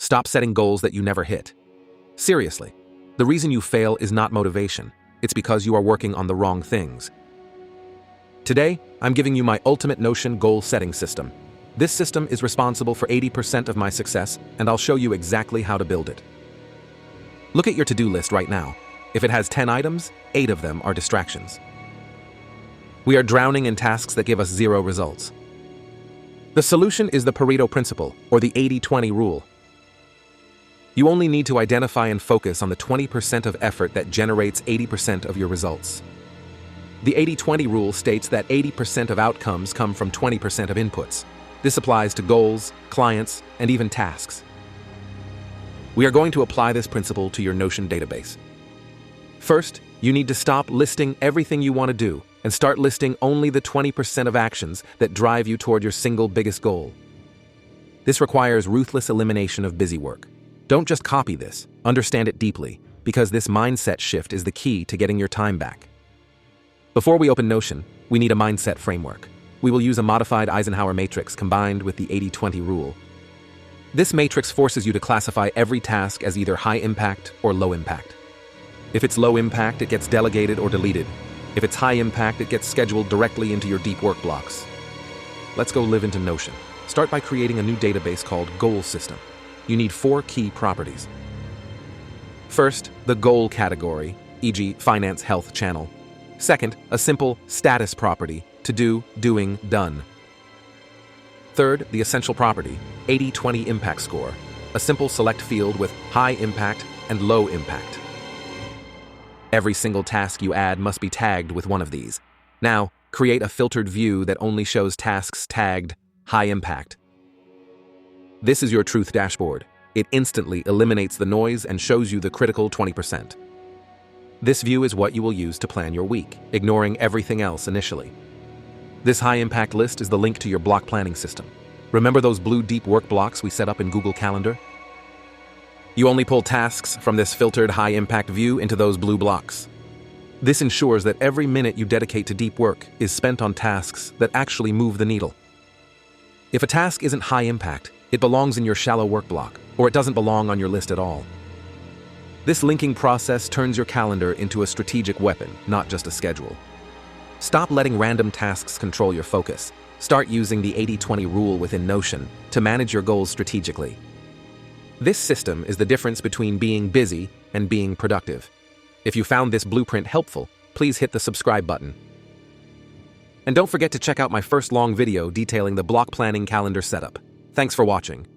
Stop setting goals that you never hit. Seriously, the reason you fail is not motivation. It's because you are working on the wrong things. Today, I'm giving you my ultimate Notion goal-setting system. This system is responsible for 80% of my success, and I'll show you exactly how to build it. Look at your to-do list right now. If it has 10 items, 8 of them are distractions. We are drowning in tasks that give us 0 results. The solution is the Pareto Principle, or the 80-20 rule. You only need to identify and focus on the 20% of effort that generates 80% of your results. The 80-20 rule states that 80% of outcomes come from 20% of inputs. This applies to goals, clients, and even tasks. We are going to apply this principle to your Notion database. First, you need to stop listing everything you want to do and start listing only the 20% of actions that drive you toward your single biggest goal. This requires ruthless elimination of busy work. Don't just copy this, understand it deeply, because this mindset shift is the key to getting your time back. Before we open Notion, we need a mindset framework. We will use a modified Eisenhower Matrix combined with the 80-20 rule. This matrix forces you to classify every task as either high impact or low impact. If it's low impact, it gets delegated or deleted. If it's high impact, it gets scheduled directly into your deep work blocks. Let's go live into Notion. Start by creating a new database called Goal System. You need 4 key properties. First, the goal category, e.g. finance, health channel. Second, a simple status property, to do, doing, done. Third, the essential property, 80-20 impact score, a simple select field with high impact and low impact. Every single task you add must be tagged with one of these. Now, create a filtered view that only shows tasks tagged high impact. This is your truth dashboard. It instantly eliminates the noise and shows you the critical 20%. This view is what you will use to plan your week, ignoring everything else initially. This high-impact list is the link to your block planning system. Remember those blue deep work blocks we set up in Google Calendar? You only pull tasks from this filtered high-impact view into those blue blocks. This ensures that every minute you dedicate to deep work is spent on tasks that actually move the needle. If a task isn't high impact, it belongs in your shallow work block, or it doesn't belong on your list at all. This linking process turns your calendar into a strategic weapon, not just a schedule. Stop letting random tasks control your focus. Start using the 80-20 rule within Notion to manage your goals strategically. This system is the difference between being busy and being productive. If you found this blueprint helpful, please hit the subscribe button. And don't forget to check out my first long video detailing the block planning calendar setup. Thanks for watching.